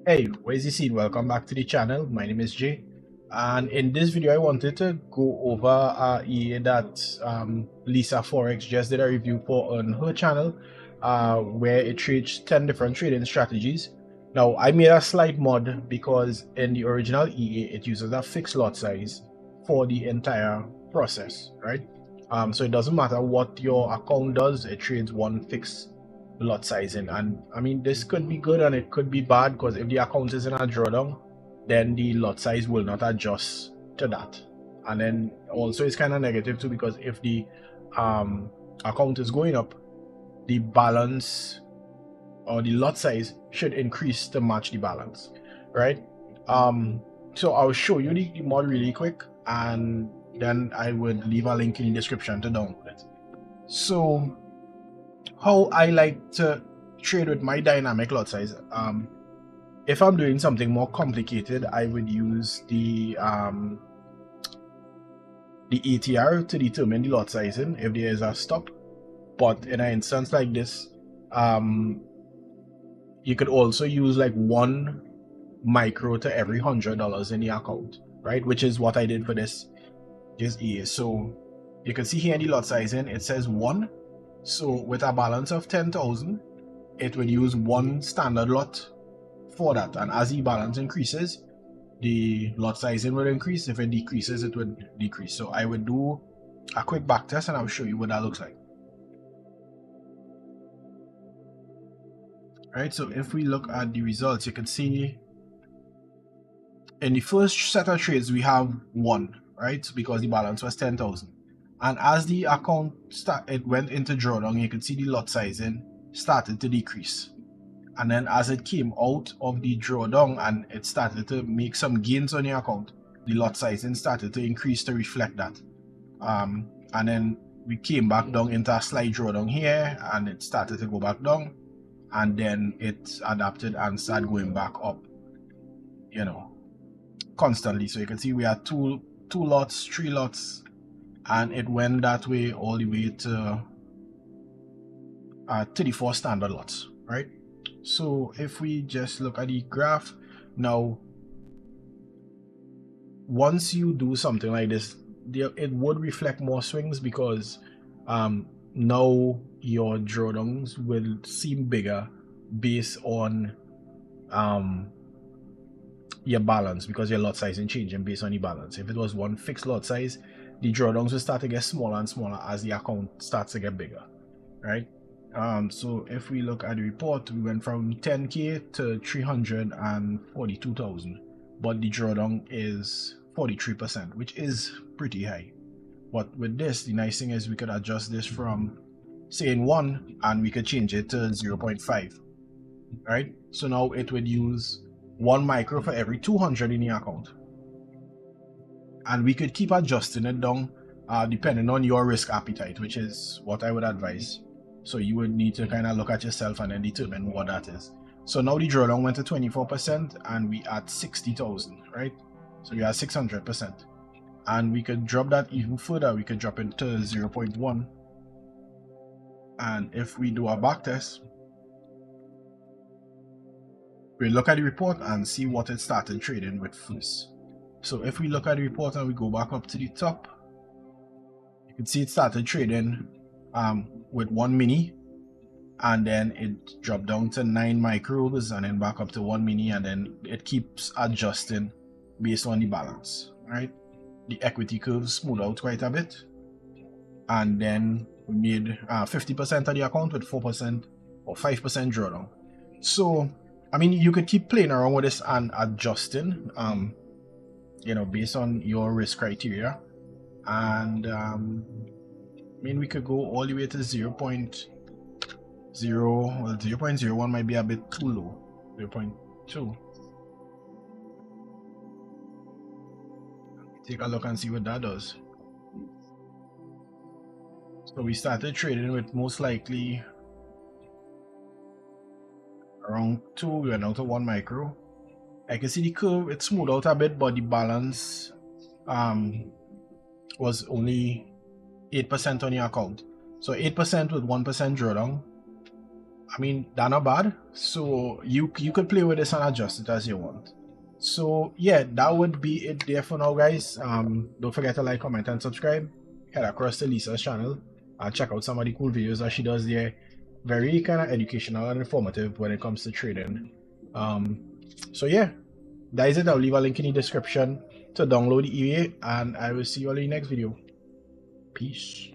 Hey, where's the scene? Welcome back to the channel. My name is Jay, and in this video I wanted to go over EA that Lisa Forex just did a review for on her channel, where it trades 10 different trading strategies. Now I made a slight mod because in the original EA it uses a fixed lot size for the entire process, right? So it doesn't matter what your account does, it trades one fixed lot sizing. And I mean, this could be good and it could be bad, because if the account is in a drawdown, then the lot size will not adjust to that. And then also it's kind of negative too, because if the account is going up, the balance or the lot size should increase to match the balance, right? So I'll show you the mod really quick, and then I would leave a link in the description to download it. So how I like to trade with my dynamic lot size, if I'm doing something more complicated, I would use the ATR to determine the lot sizing if there is a stop. But in an instance like this, you could also use like 1 micro to every $100 in the account, right? Which is what I did for this EA. So you can see here in the lot sizing it says 1. So with a balance of 10,000, it would use 1 standard lot for that, and as the balance increases, the lot sizing will increase. If it decreases, it would decrease. So I would do a quick back test and I'll show you what that looks like. Right, so if we look at the results, you can see in the first set of trades we have 1, right? Because the balance was 10,000, and as the account it went into drawdown, you can see the lot sizing started to decrease. And then as it came out of the drawdown and it started to make some gains on your account, the lot sizing started to increase to reflect that. And then we came back down into a slight drawdown here, and it started to go back down, and then it adapted and started going back up, you know, constantly. So you can see we had two lots, 3 lots, and it went that way all the way to 34 standard lots, right? So if we just look at the graph now, once you do something like this, it would reflect more swings, because now your drawdowns will seem bigger based on your balance, because your lot size is changing based on your balance. If it was 1 fixed lot size, the drawdowns will start to get smaller and smaller as the account starts to get bigger, right? So if we look at the report, we went from 10k to 342,000, but the drawdown is 43%, which is pretty high. But with this, the nice thing is we could adjust this from saying 1 and we could change it to 0.5, right? So now it would use 1 micro for every 200 in your account, and we could keep adjusting it down depending on your risk appetite, which is what I would advise. So you would need to kind of look at yourself and then determine what that is. So now the drawdown went to 24% and we at 60,000, right? So we are 600%, and we could drop that even further. We could drop it to 0.1, and if we do a back test, we look at the report and see what it started trading with first. So if we look at the report and we go back up to the top, you can see it started trading with 1 mini, and then it dropped down to 9 micros, and then back up to 1 mini, and then it keeps adjusting based on the balance, right? The equity curve smoothed out quite a bit, and then we made 50% of the account with 4% or 5% drawdown. So I mean, you could keep playing around with this and adjusting, you know, based on your risk criteria. And I mean, we could go all the way to 0.0, well, 0.01 might be a bit too low. 0.2. Take a look and see what that does. So we started trading with most likely around 2, we went out to 1 micro. I can see the curve, it smoothed out a bit, but the balance was only 8% on your account. So 8% with 1% drawdown, I mean, they're not bad. So you could play with this and adjust it as you want. So yeah, that would be it there for now, guys. Don't forget to like, comment, and subscribe. Head across to Lisa's channel and check out some of the cool videos that she does there. Very kind of educational and informative when it comes to trading. So yeah, that is it. I'll leave a link in the description to download the EA, and I will see you all in the next video. Peace.